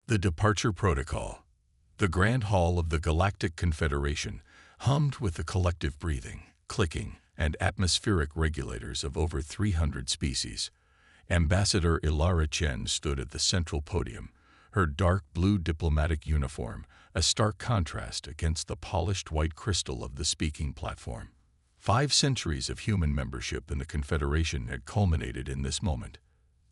The Departure Protocol. The Grand Hall of the Galactic Confederation hummed with the collective breathing, clicking, and atmospheric regulators of over 300 species. Ambassador Ilara Chen stood at the central podium, her dark blue diplomatic uniform a stark contrast against the polished white crystal of the speaking platform. 5 centuries of human membership in the Confederation had culminated in this moment.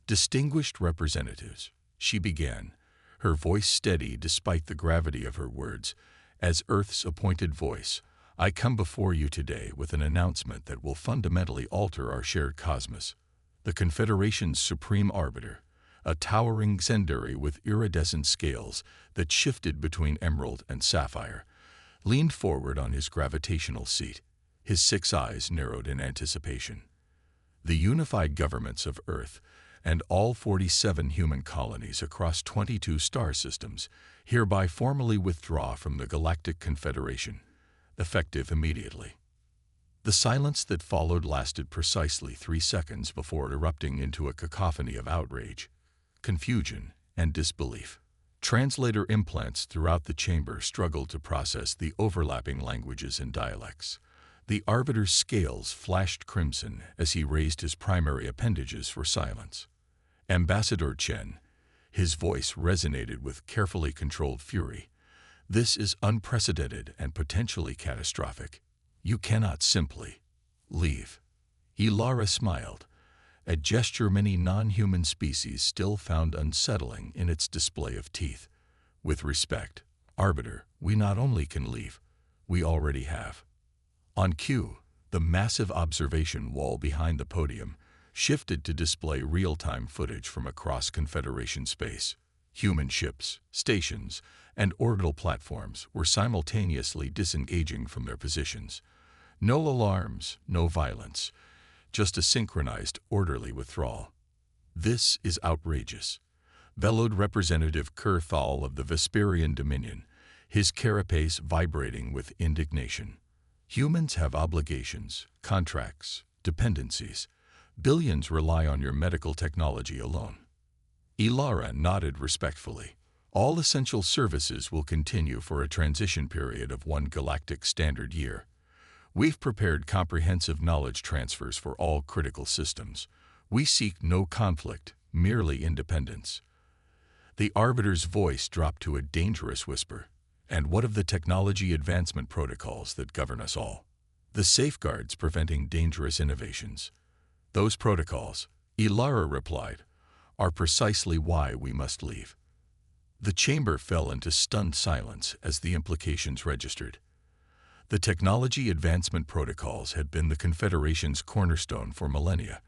Distinguished representatives, she began, her voice steady despite the gravity of her words. As Earth's appointed voice, I come before you today with an announcement that will fundamentally alter our shared cosmos. The Confederation's supreme arbiter, a towering Xendari with iridescent scales that shifted between emerald and sapphire, leaned forward on his gravitational seat, his 6 eyes narrowed in anticipation. The unified governments of Earth and all 47 human colonies across 22 star systems hereby formally withdraw from the Galactic Confederation, effective immediately. The silence that followed lasted precisely 3 seconds before erupting into a cacophony of outrage, confusion, and disbelief. Translator implants throughout the chamber struggled to process the overlapping languages and dialects. The arbiter's scales flashed crimson as he raised his primary appendages for silence. Ambassador Chen, his voice resonated with carefully controlled fury. This is unprecedented and potentially catastrophic. You cannot simply leave. Ilara smiled, a gesture many non-human species still found unsettling in its display of teeth. With respect, Arbiter, we not only can leave, we already have. On cue, the massive observation wall behind the podium shifted to display real-time footage from across Confederation space. Human ships, stations, and orbital platforms were simultaneously disengaging from their positions. No alarms, no violence, just a synchronized, orderly withdrawal. This is outrageous, bellowed Representative Kurthal of the Vesperian Dominion, his carapace vibrating with indignation. Humans have obligations, contracts, dependencies. Billions rely on your medical technology alone. Ilara nodded respectfully. All essential services will continue for a transition period of 1 galactic standard year. We've prepared comprehensive knowledge transfers for all critical systems. We seek no conflict, merely independence. The Arbiter's voice dropped to a dangerous whisper. And what of the technology advancement protocols that govern us all? The safeguards preventing dangerous innovations. Those protocols, Ilara replied, are precisely why we must leave. The chamber fell into stunned silence as the implications registered. The technology advancement protocols had been the Confederation's cornerstone for millennia,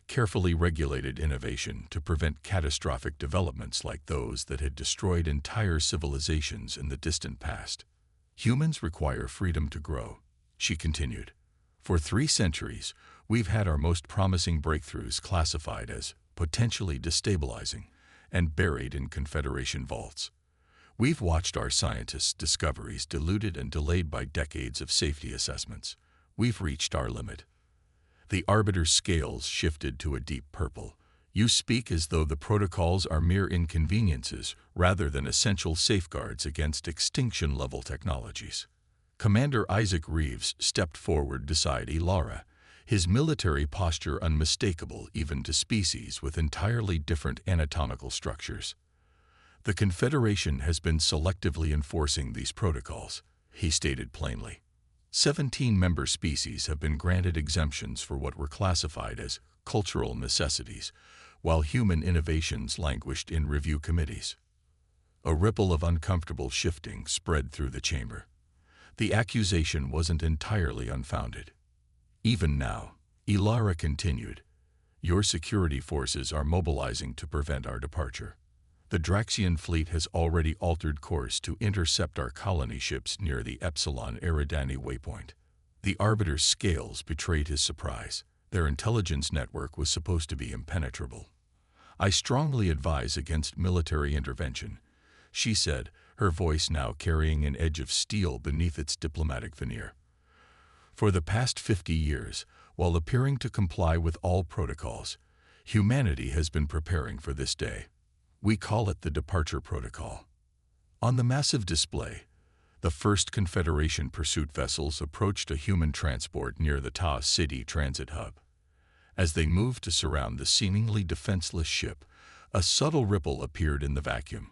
carefully regulated innovation to prevent catastrophic developments like those that had destroyed entire civilizations in the distant past. Humans require freedom to grow, she continued. For 3 centuries, we've had our most promising breakthroughs classified as potentially destabilizing and buried in Confederation vaults. We've watched our scientists' discoveries diluted and delayed by decades of safety assessments. We've reached our limit. The Arbiter's scales shifted to a deep purple. You speak as though the protocols are mere inconveniences rather than essential safeguards against extinction-level technologies. Commander Isaac Reeves stepped forward beside Ilara, his military posture unmistakable even to species with entirely different anatomical structures. The Confederation has been selectively enforcing these protocols, he stated plainly. 17 member species have been granted exemptions for what were classified as cultural necessities, while human innovations languished in review committees. A ripple of uncomfortable shifting spread through the chamber. The accusation wasn't entirely unfounded. Even now, Ilara continued, your security forces are mobilizing to prevent our departure. The Draxian fleet has already altered course to intercept our colony ships near the Epsilon Eridani waypoint. The Arbiter's scales betrayed his surprise. Their intelligence network was supposed to be impenetrable. I strongly advise against military intervention, she said, her voice now carrying an edge of steel beneath its diplomatic veneer. For the past 50 years, while appearing to comply with all protocols, humanity has been preparing for this day. We call it the departure protocol. On the massive display, the first Confederation pursuit vessels approached a human transport near the Taos City transit hub. As they moved to surround the seemingly defenseless ship, a subtle ripple appeared in the vacuum,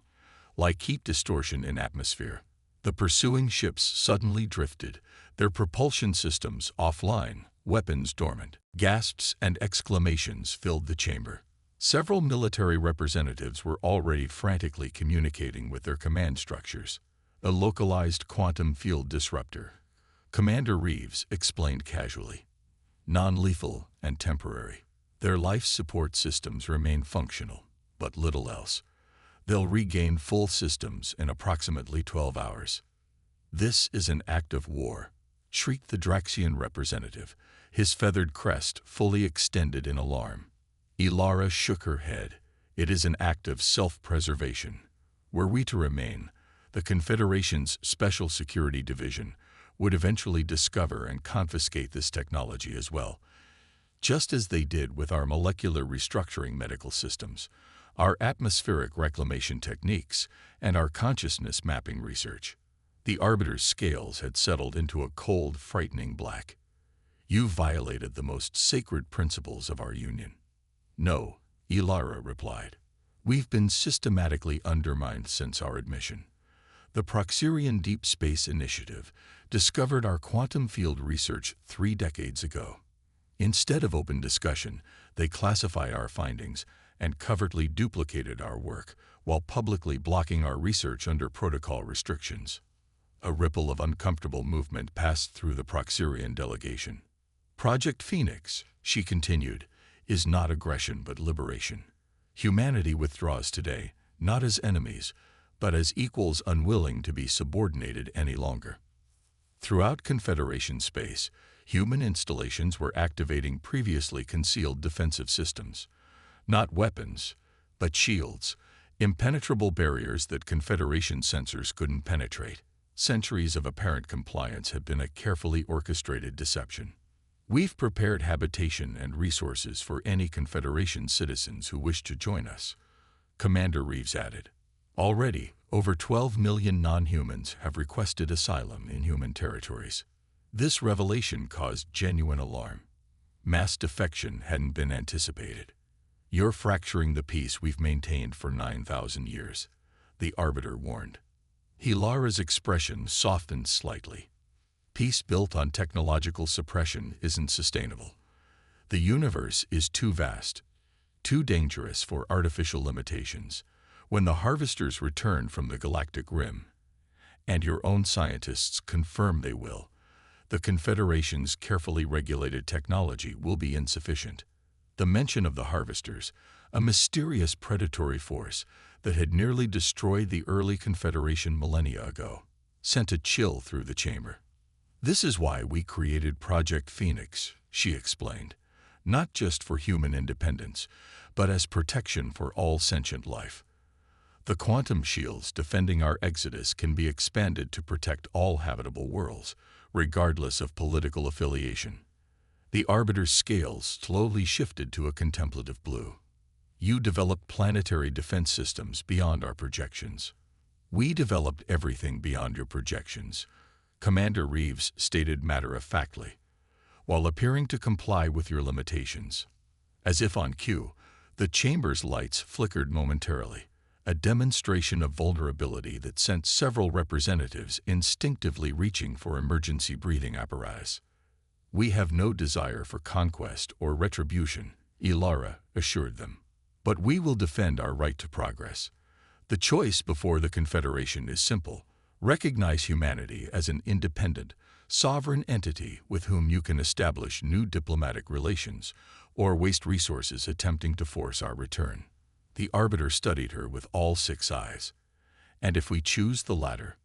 like heat distortion in atmosphere. The pursuing ships suddenly drifted, their propulsion systems offline, weapons dormant. Gasps and exclamations filled the chamber. Several military representatives were already frantically communicating with their command structures. A localized quantum field disruptor, Commander Reeves explained casually. Non-lethal and temporary. Their life support systems remain functional, but little else. They'll regain full systems in approximately 12 hours. This is an act of war, shrieked the Draxian representative, his feathered crest fully extended in alarm. Ilara shook her head. It is an act of self-preservation. Were we to remain, the Confederation's Special Security Division would eventually discover and confiscate this technology as well, just as they did with our molecular restructuring medical systems, our atmospheric reclamation techniques, and our consciousness mapping research. The Arbiter's scales had settled into a cold, frightening black. You violated the most sacred principles of our union. No, Ilara replied. We've been systematically undermined since our admission. The Proxirian Deep Space Initiative discovered our quantum field research 3 decades ago. Instead of open discussion, they classified our findings and covertly duplicated our work while publicly blocking our research under protocol restrictions. A ripple of uncomfortable movement passed through the Proxirian delegation. Project Phoenix, she continued, is not aggression but liberation. Humanity withdraws today, not as enemies, but as equals unwilling to be subordinated any longer. Throughout Confederation space, human installations were activating previously concealed defensive systems. Not weapons, but shields, impenetrable barriers that Confederation sensors couldn't penetrate. Centuries of apparent compliance have been a carefully orchestrated deception. We've prepared habitation and resources for any Confederation citizens who wish to join us, Commander Reeves added. Already, over 12 million non-humans have requested asylum in human territories. This revelation caused genuine alarm. Mass defection hadn't been anticipated. You're fracturing the peace we've maintained for 9,000 years, the Arbiter warned. Hilara's expression softened slightly. Peace built on technological suppression isn't sustainable. The universe is too vast, too dangerous for artificial limitations. When the harvesters return from the galactic rim, and your own scientists confirm they will, the Confederation's carefully regulated technology will be insufficient. The mention of the harvesters, a mysterious predatory force that had nearly destroyed the early Confederation millennia ago, sent a chill through the chamber. This is why we created Project Phoenix, she explained, not just for human independence, but as protection for all sentient life. The quantum shields defending our exodus can be expanded to protect all habitable worlds, regardless of political affiliation. The Arbiter's scales slowly shifted to a contemplative blue. You developed planetary defense systems beyond our projections. We developed everything beyond your projections, Commander Reeves stated matter-of-factly, while appearing to comply with your limitations. As if on cue, the chamber's lights flickered momentarily, a demonstration of vulnerability that sent several representatives instinctively reaching for emergency breathing apparatus. We have no desire for conquest or retribution, Ilara assured them. But we will defend our right to progress. The choice before the Confederation is simple. Recognize humanity as an independent, sovereign entity with whom you can establish new diplomatic relations, or waste resources attempting to force our return. The Arbiter studied her with all 6 eyes. And if we choose the latter?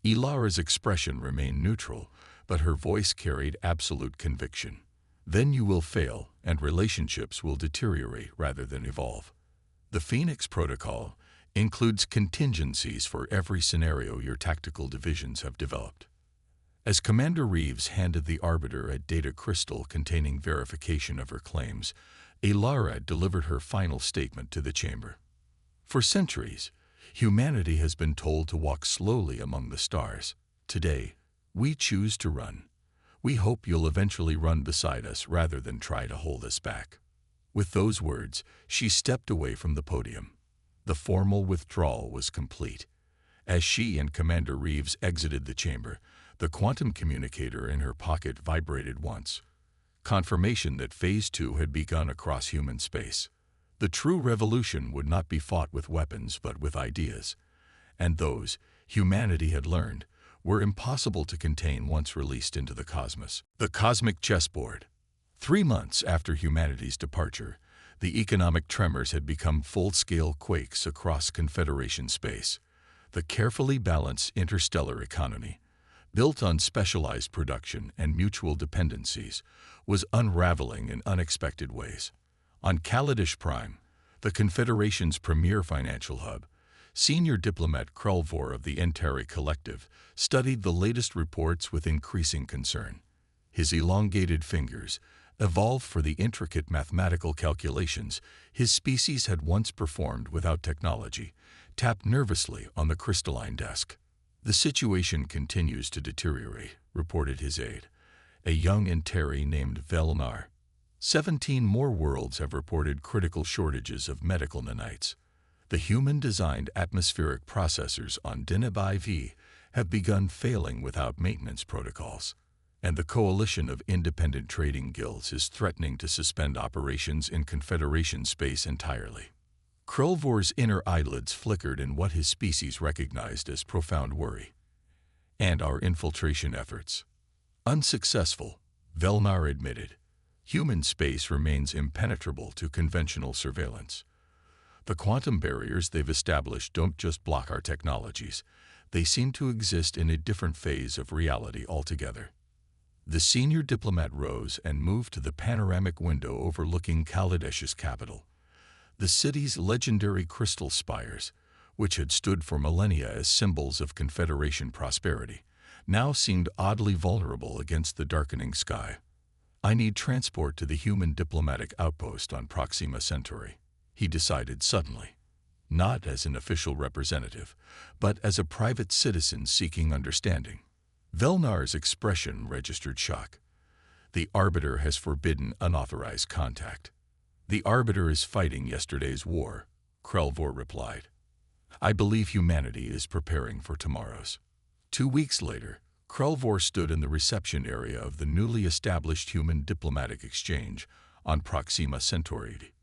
Ilara's expression remained neutral, but her voice carried absolute conviction. Then you will fail, and relationships will deteriorate rather than evolve. The Phoenix Protocol includes contingencies for every scenario your tactical divisions have developed. As Commander Reeves handed the Arbiter a data crystal containing verification of her claims, Ilara delivered her final statement to the chamber. For centuries, humanity has been told to walk slowly among the stars. Today, we choose to run. We hope you'll eventually run beside us rather than try to hold us back." With those words, she stepped away from the podium. The formal withdrawal was complete. As she and Commander Reeves exited the chamber, the quantum communicator in her pocket vibrated once. Confirmation that Phase 2 had begun across human space. The true revolution would not be fought with weapons but with ideas. And those, humanity had learned, were impossible to contain once released into the cosmos. The cosmic chessboard. 3 months after humanity's departure, the economic tremors had become full-scale quakes across Confederation space. The carefully balanced interstellar economy, built on specialized production and mutual dependencies, was unraveling in unexpected ways. On Kaladesh Prime, the Confederation's premier financial hub, senior diplomat Krelvor of the Entari Collective studied the latest reports with increasing concern. His elongated fingers, evolved for the intricate mathematical calculations his species had once performed without technology, tapped nervously on the crystalline desk. "The situation continues to deteriorate," reported his aide, a young Entari named Velnar. 17 more worlds have reported critical shortages of medical nanites. The human-designed atmospheric processors on Deneb IV have begun failing without maintenance protocols, and the coalition of independent trading guilds is threatening to suspend operations in Confederation space entirely. Krelvor's inner eyelids flickered in what his species recognized as profound worry. "And our infiltration efforts?" "Unsuccessful," Velnar admitted. "Human space remains impenetrable to conventional surveillance. The quantum barriers they've established don't just block our technologies, they seem to exist in a different phase of reality altogether." The senior diplomat rose and moved to the panoramic window overlooking Kaladesh's capital. The city's legendary crystal spires, which had stood for millennia as symbols of Confederation prosperity, now seemed oddly vulnerable against the darkening sky. "I need transport to the human diplomatic outpost on Proxima Centauri," he decided suddenly. Not as an official representative, but as a private citizen seeking understanding. Velnar's expression registered shock. "The Arbiter has forbidden unauthorized contact." "The Arbiter is fighting yesterday's war," Krelvor replied. "I believe humanity is preparing for tomorrow's." 2 weeks later, Krelvor stood in the reception area of the newly established Human Diplomatic Exchange on Proxima Centauri.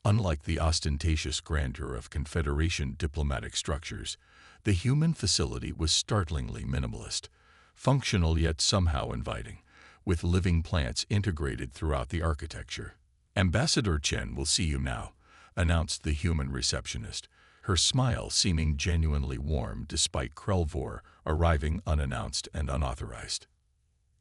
Unlike the ostentatious grandeur of Confederation diplomatic structures, the human facility was startlingly minimalist, functional yet somehow inviting, with living plants integrated throughout the architecture. "Ambassador Chen will see you now," announced the human receptionist, her smile seeming genuinely warm despite Krelvor arriving unannounced and unauthorized.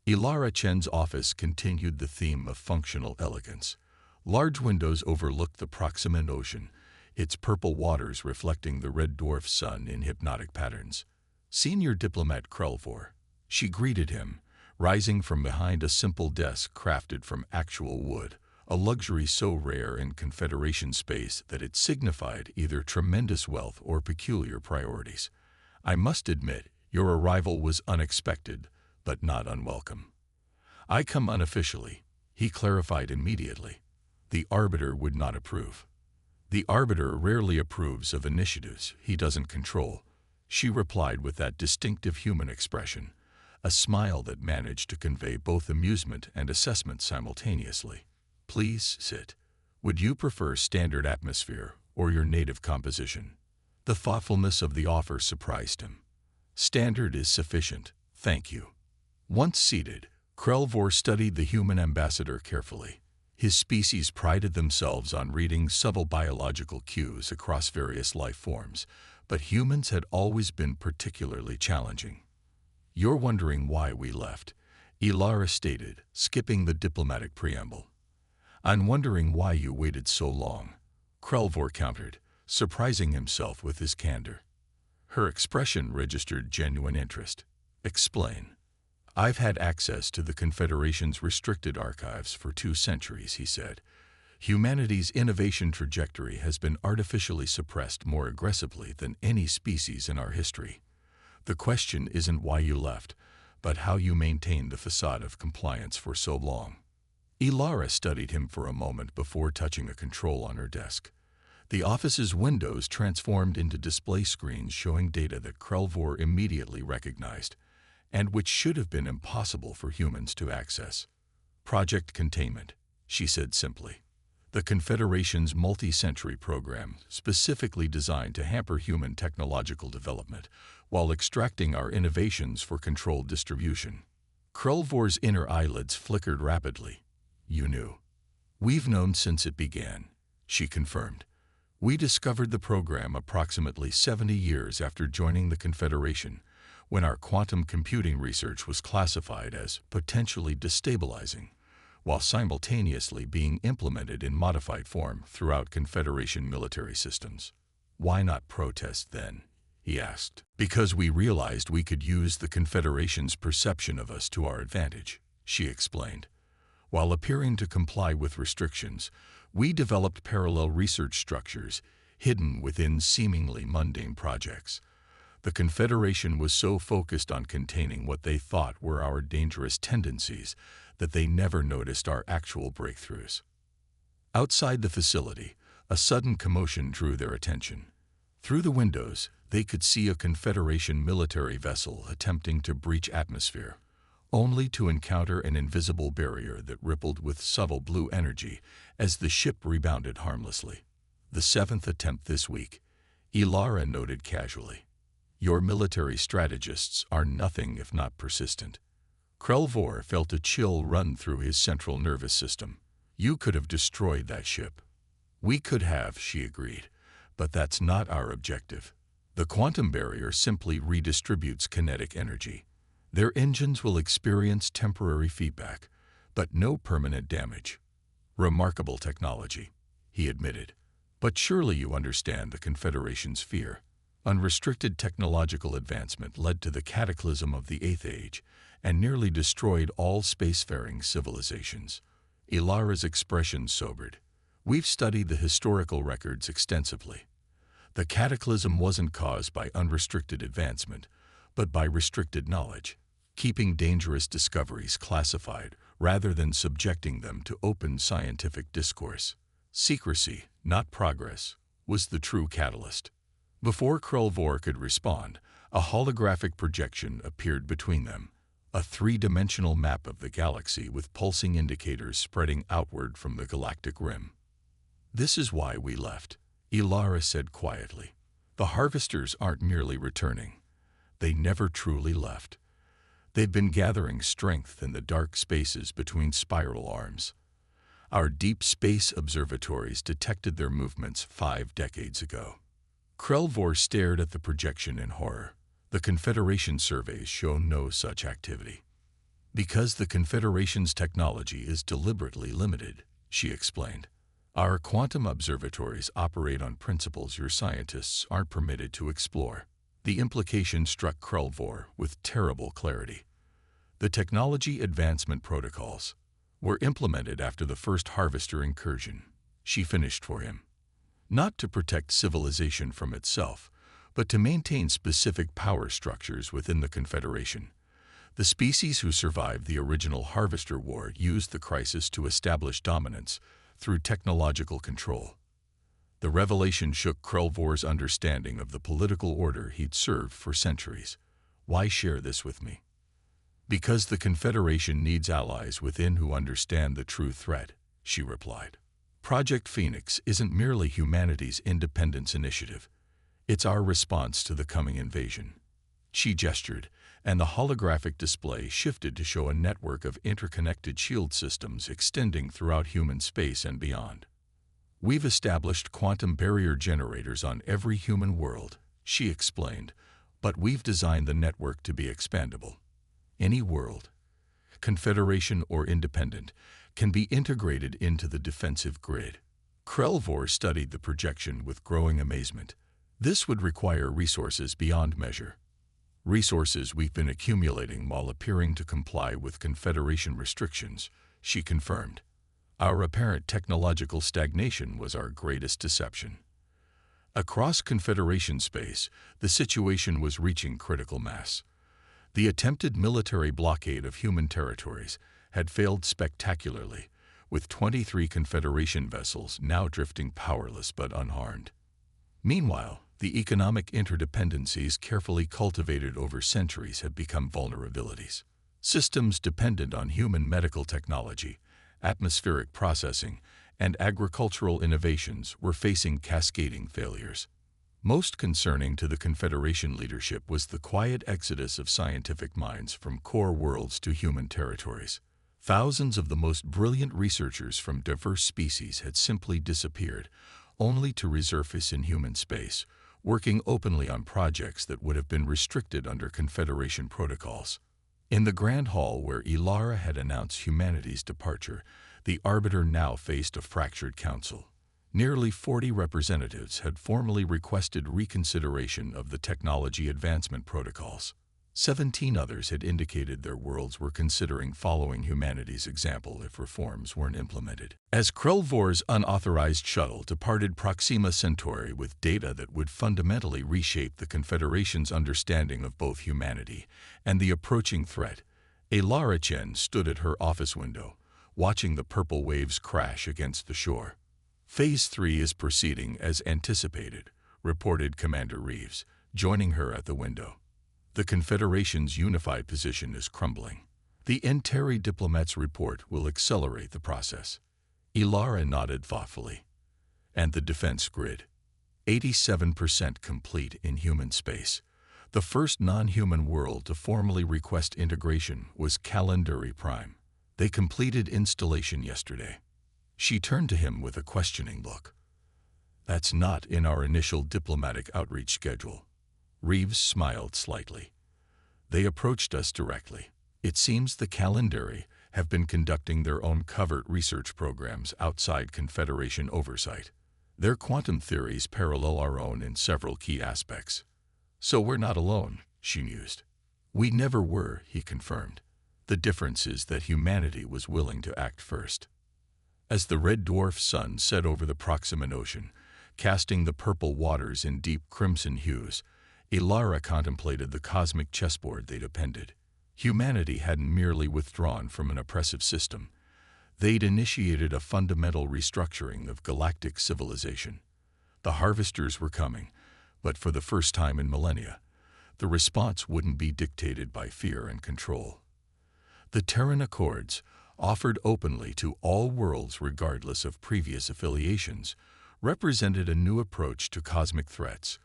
Ilara Chen's office continued the theme of functional elegance. Large windows overlooked the Proxima Ocean, its purple waters reflecting the red dwarf sun in hypnotic patterns. "Senior diplomat Krelvor," she greeted him, rising from behind a simple desk crafted from actual wood, a luxury so rare in Confederation space that it signified either tremendous wealth or peculiar priorities. "I must admit, your arrival was unexpected, but not unwelcome." "I come unofficially," he clarified immediately. "The Arbiter would not approve." "The Arbiter rarely approves of initiatives he doesn't control," she replied with that distinctive human expression, a smile that managed to convey both amusement and assessment simultaneously. "Please sit. Would you prefer standard atmosphere or your native composition?" The thoughtfulness of the offer surprised him. "Standard is sufficient, thank you." Once seated, Krelvor studied the human ambassador carefully. His species prided themselves on reading subtle biological cues across various life forms, but humans had always been particularly challenging. "You're wondering why we left," Ilara stated, skipping the diplomatic preamble. "I'm wondering why you waited so long," Krelvor countered, surprising himself with his candor. Her expression registered genuine interest. "Explain." "I've had access to the Confederation's restricted archives for 2 centuries," he said. Humanity's innovation trajectory has been artificially suppressed more aggressively than any species in our history. The question isn't why you left, but how you maintained the facade of compliance for so long. Ilara studied him for a moment before touching a control on her desk. The office's windows transformed into display screens showing data that Krelvor immediately recognized, and which should have been impossible for humans to access. Project Containment, she said simply. The Confederation's multi-century program specifically designed to hamper human technological development while extracting our innovations for controlled distribution. Krelvor's inner eyelids flickered rapidly. You knew. We've known since it began, she confirmed. We discovered the program approximately 70 years after joining the Confederation, when our quantum computing research was classified as potentially destabilizing, while simultaneously being implemented in modified form throughout Confederation military systems. Why not protest then? He asked. Because we realized we could use the Confederation's perception of us to our advantage, she explained. While appearing to comply with restrictions, we developed parallel research structures hidden within seemingly mundane projects. The Confederation was so focused on containing what they thought were our dangerous tendencies that they never noticed our actual breakthroughs. Outside the facility, a sudden commotion drew their attention. Through the windows, they could see a Confederation military vessel attempting to breach atmosphere, only to encounter an invisible barrier that rippled with subtle blue energy as the ship rebounded harmlessly. The 7th attempt this week, Ilara noted casually. Your military strategists are nothing if not persistent. Krelvor felt a chill run through his central nervous system. You could have destroyed that ship. We could have, she agreed, but that's not our objective. The quantum barrier simply redistributes kinetic energy. Their engines will experience temporary feedback, but no permanent damage. Remarkable technology, he admitted. But surely you understand the Confederation's fear. Unrestricted technological advancement led to the cataclysm of the 8th Age and nearly destroyed all spacefaring civilizations. Ilara's expression sobered. We've studied the historical records extensively. The cataclysm wasn't caused by unrestricted advancement, but by restricted knowledge, keeping dangerous discoveries classified rather than subjecting them to open scientific discourse. Secrecy, not progress, was the true catalyst. Before Krelvor could respond, a holographic projection appeared between them, a three-dimensional map of the galaxy with pulsing indicators spreading outward from the galactic rim. This is why we left, Ilara said quietly. The harvesters aren't merely returning. They never truly left. They've been gathering strength in the dark spaces between spiral arms. Our deep space observatories detected their movements 5 decades ago. Krelvor stared at the projection in horror. The Confederation surveys show no such activity. Because the Confederation's technology is deliberately limited, she explained. Our quantum observatories operate on principles your scientists aren't permitted to explore. The implication struck Krelvor with terrible clarity. The technology advancement protocols were implemented after the first harvester incursion, she finished for him. Not to protect civilization from itself, but to maintain specific power structures within the Confederation. The species who survived the original Harvester War used the crisis to establish dominance through technological control. The revelation shook Krelvor's understanding of the political order he'd served for centuries. Why share this with me? Because the Confederation needs allies within who understand the true threat, she replied. Project Phoenix isn't merely humanity's independence initiative. It's our response to the coming invasion. She gestured, and the holographic display shifted to show a network of interconnected shield systems extending throughout human space and beyond. We've established quantum barrier generators on every human world, she explained, but we've designed the network to be expandable. Any world, Confederation or independent, can be integrated into the defensive grid. Krelvor studied the projection with growing amazement. This would require resources beyond measure. Resources we've been accumulating while appearing to comply with Confederation restrictions, she confirmed. Our apparent technological stagnation was our greatest deception. Across Confederation space, the situation was reaching critical mass. The attempted military blockade of human territories had failed spectacularly, with 23 Confederation vessels now drifting powerless but unharmed. Meanwhile, the economic interdependencies carefully cultivated over centuries had become vulnerabilities. Systems dependent on human medical technology, atmospheric processing, and agricultural innovations were facing cascading failures. Most concerning to the Confederation leadership was the quiet exodus of scientific minds from core worlds to human territories. Thousands of the most brilliant researchers from diverse species had simply disappeared, only to resurface in human space, working openly on projects that would have been restricted under Confederation protocols. In the Grand Hall where Ilara had announced humanity's departure, the Arbiter now faced a fractured council. Nearly 40 representatives had formally requested reconsideration of the technology advancement protocols. 17 others had indicated their worlds were considering following humanity's example if reforms weren't implemented. As Krelvor's unauthorized shuttle departed Proxima Centauri with data that would fundamentally reshape the Confederation's understanding of both humanity and the approaching threat, Ilara Chen stood at her office window, watching the purple waves crash against the shore. Phase 3 is proceeding as anticipated, reported Commander Reeves, joining her at the window. The Confederation's unified position is crumbling. The Enteri diplomat's report will accelerate the process. Ilara nodded thoughtfully. And the defense grid. 87% complete in human space. The first non-human world to formally request integration was Calendari Prime. They completed installation yesterday. She turned to him with a questioning look. That's not in our initial diplomatic outreach schedule. Reeves smiled slightly. They approached us directly. It seems the Calendari have been conducting their own covert research programs outside Confederation oversight. Their quantum theories parallel our own in several key aspects. So we're not alone, she mused. We never were, he confirmed. The difference is that humanity was willing to act first. As the red dwarf sun set over the Proxima Ocean, casting the purple waters in deep crimson hues, Ilara contemplated the cosmic chessboard they'd appended. Humanity hadn't merely withdrawn from an oppressive system. They'd initiated a fundamental restructuring of galactic civilization. The harvesters were coming, but for the first time in millennia, the response wouldn't be dictated by fear and control. The Terran Accords, offered openly to all worlds regardless of previous affiliations, represented a new approach to cosmic threats,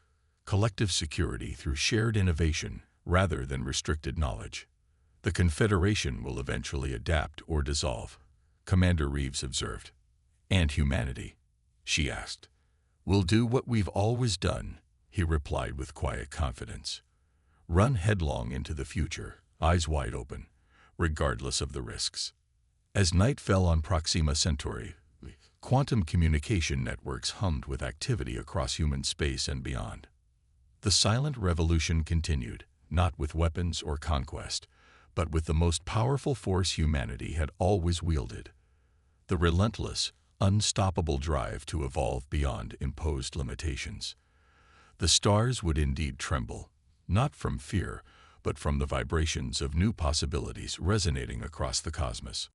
collective security through shared innovation rather than restricted knowledge. The Confederation will eventually adapt or dissolve, Commander Reeves observed. And humanity? She asked. We'll do what we've always done, he replied with quiet confidence. Run headlong into the future, eyes wide open, regardless of the risks. As night fell on Proxima Centauri, quantum communication networks hummed with activity across human space and beyond. The silent revolution continued, not with weapons or conquest, but with the most powerful force humanity had always wielded: the relentless, unstoppable drive to evolve beyond imposed limitations. The stars would indeed tremble, not from fear, but from the vibrations of new possibilities resonating across the cosmos.